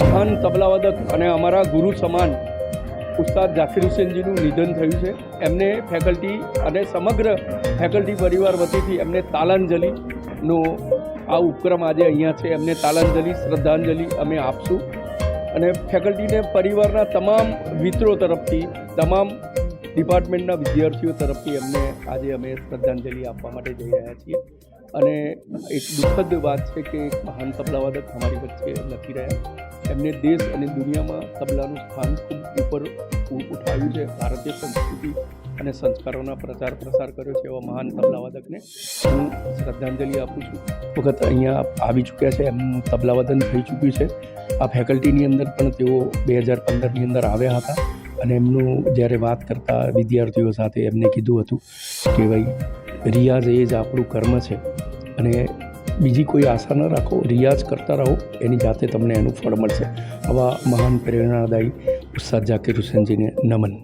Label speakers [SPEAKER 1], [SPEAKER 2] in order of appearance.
[SPEAKER 1] મહાન તબલાવાદક અને અમારા ગુરુ સમાન ઉસ્તાદ ઝાકીર હુસેનજીનું નિધન થયું છે. એમને ફેકલ્ટી અને સમગ્ર ફેકલ્ટી પરિવાર વતીથી એમને તાલાંજલિનો આ ઉપક્રમ આજે અહીંયા છે. એમને તાલાંજલિ શ્રદ્ધાંજલિ અમે આપશું અને ફેકલ્ટીને પરિવારના તમામ મિત્રો તરફથી તમામ ડિપાર્ટમેન્ટના વિદ્યાર્થીઓ તરફથી એમને આજે અમે શ્રદ્ધાંજલિ આપવા માટે જઈ રહ્યા છીએ. અને એક દુઃખદ વાત છે કે એક મહાન તબલાવાદક અમારી વચ્ચે નથી રહ્યા. એમને દેશ અને દુનિયામાં તબલાનું સ્થાન ખૂબ ઉપર ઉઠાવ્યું છે. ભારતીય સંસ્કૃતિ અને સંસ્કારોના પ્રચાર પ્રસાર કર્યો છે. એવા મહાન તબલાવાદકને હું શ્રદ્ધાંજલિ આપું છું. વખત અહીંયા આવી ચૂક્યા છે, એમનું તબલાવાદન થઈ ચૂક્યું છે. આ ફેકલ્ટીની અંદર પણ તેઓ 2015ની અંદર આવ્યા હતા અને એમનું જ્યારે વાત કરતા વિદ્યાર્થીઓ સાથે એમને કીધું હતું કે ભાઈ રિયાઝ એ જ આપણું કર્મ છે અને બીજી કોઈ આશા ન રાખો, રિયાઝ કરતા રહો, એની જાતે તમને એનું ફળ મળશે. આવા મહાન પ્રેરણાદાયી ઉસ્તાદ ઝાકીર હુસેનજીને નમન.